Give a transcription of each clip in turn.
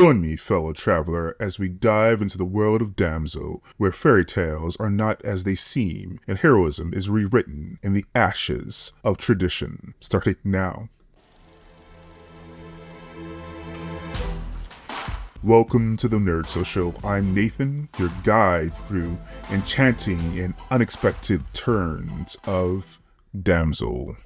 Join me, fellow traveler, as we dive into the world of Damsel, where fairy tales are not as they seem, and heroism is rewritten in the ashes of tradition. Starting now. Welcome to the Nerd Show. I'm Nathan, your guide through enchanting and unexpected turns of Damsel.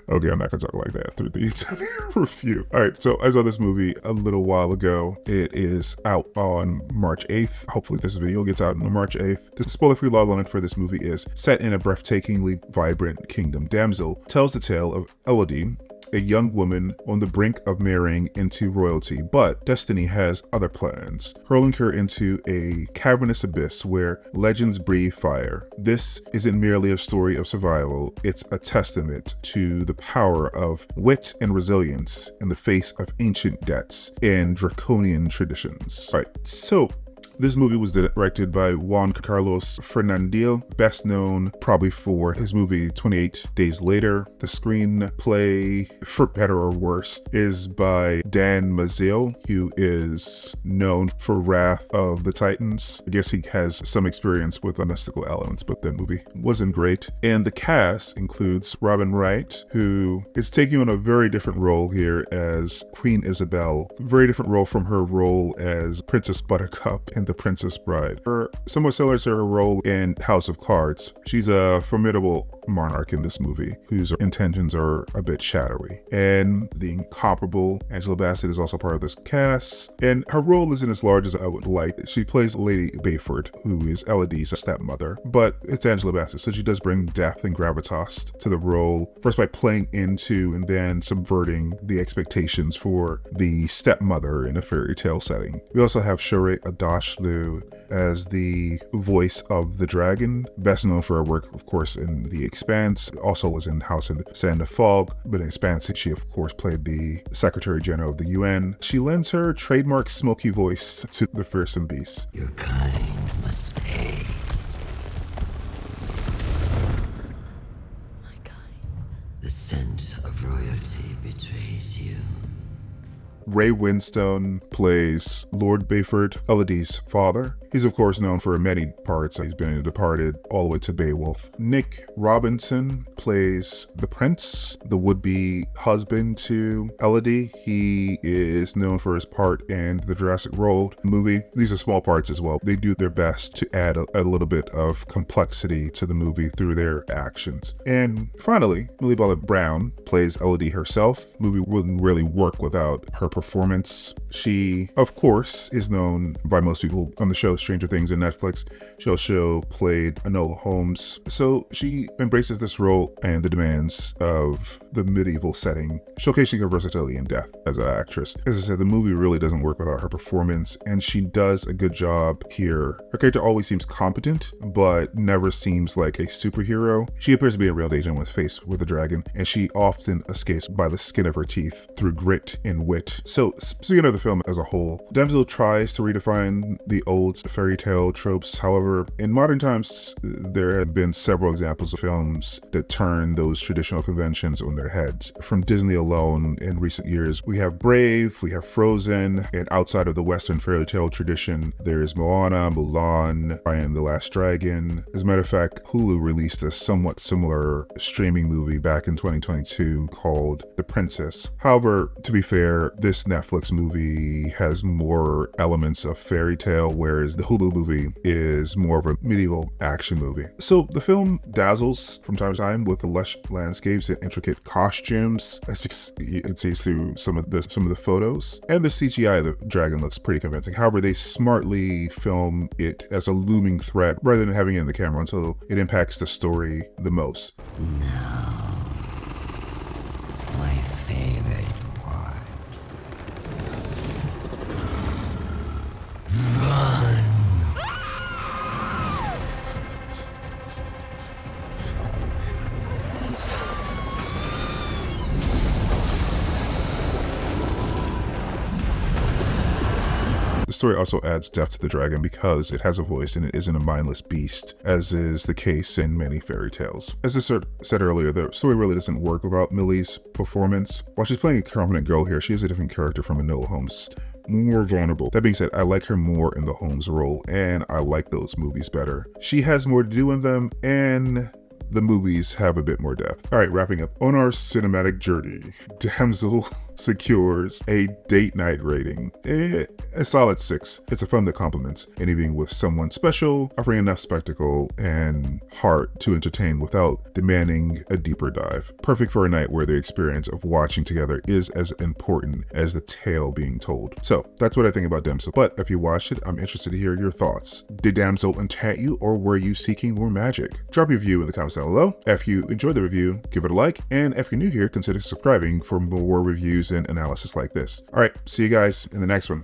Okay, I'm not gonna talk like that through the entire review. Alright, so I saw this movie a little while ago. It is out on March 8th. Hopefully this video gets out on March 8th. The spoiler-free logline for this movie is set in a breathtakingly vibrant kingdom. Damsel tells the tale of Elodie, a young woman on the brink of marrying into royalty, but destiny has other plans, hurling her into a cavernous abyss where legends breathe fire. This isn't merely a story of survival, it's a testament to the power of wit and resilience in the face of ancient debts and draconian traditions. Alright, so this movie was directed by Juan Fresnadillo, best known probably for his movie 28 Days Later. The screenplay, for better or worse, is by Mazeau, who is known for Wrath of the Titans. I guess he has some experience with the mystical elements, but that movie wasn't great. And the cast includes Robin Wright, who is taking on a very different role here as Queen Isabel. Very different role from her role as Princess Buttercup in The Princess Bride. Somewhat similar to her role in House of Cards. She's a formidable monarch in this movie whose intentions are a bit shadowy. And the incomparable Angela Bassett is also part of this cast, and her role isn't as large as I would like. She plays Lady Bayford, who is Elodie's stepmother, but it's Angela Bassett, so she does bring depth and gravitas to the role, first by playing into and then subverting the expectations for the stepmother in a fairy tale setting. We also have Shure Adashlu as the voice of the dragon, best known for her work, of course, in The Expanse. Also was in House in the Sand of Fog, but in Expanse, she, of course, played the Secretary General of the UN. She lends her trademark smoky voice to the fearsome beast. Your kind must pay. My kind. The scent of royalty betrays you. Ray Winstone plays Lord Bayford, Elodie's father. He's of course known for many parts. He's been in The Departed all the way to Beowulf. Nick Robinson plays the prince, the would-be husband to Elodie. He is known for his part in the Jurassic World movie. These are small parts as well. They do their best to add a little bit of complexity to the movie through their actions. And finally, Millie Bobby Brown plays Elodie herself. The movie wouldn't really work without her performance. She, of course, is known by most people on the show Stranger Things and Netflix. She also played Enola Holmes. So she embraces this role and the demands of the medieval setting, showcasing her versatility and depth as an actress. As I said, the movie really doesn't work without her performance, and she does a good job here. Her character always seems competent, but never seems like a superhero. She appears to be a real danger when faced with a dragon, and she often escapes by the skin of her teeth through grit and wit. So, speaking of the film as a whole, Damsel tries to redefine the old fairy tale tropes. However, in modern times, there have been several examples of films that turn those traditional conventions on their heads. From Disney alone, in recent years, we have Brave, we have Frozen, and outside of the Western fairy tale tradition, there's Moana, Mulan, I Am the Last Dragon. As a matter of fact, Hulu released a somewhat similar streaming movie back in 2022 called The Princess. However, to be fair, this Netflix movie has more elements of fairy tale, whereas the Hulu movie is more of a medieval action movie. So the film dazzles from time to time with the lush landscapes and intricate costumes, as you can see through some of the photos. And the CGI of the dragon looks pretty convincing. However, they smartly film it as a looming threat rather than having it in the camera until it impacts the story the most. Now, my favorite part. Run! The story also adds depth to the dragon because it has a voice and it isn't a mindless beast, as is the case in many fairy tales. As I said earlier, the story really doesn't work without Millie's performance. While she's playing a confident girl here, she is a different character from Enola Holmes. more vulnerable. That being said, I like her more in the Holmes role, and I like those movies better. She has more to do in them, and the movies have a bit more depth. All right, wrapping up on our cinematic journey, Damsel secures a date night rating. A solid 6. It's a film that complements anything with someone special, offering enough spectacle and heart to entertain without demanding a deeper dive. Perfect for a night where the experience of watching together is as important as the tale being told. So that's what I think about Damsel. But if you watched it, I'm interested to hear your thoughts. Did Damsel enchant you, or were you seeking more magic? Drop your review in the comments down below. If you enjoyed the review, give it a like, and if you're new here, consider subscribing for more reviews and analysis like this. All right, see you guys in the next one.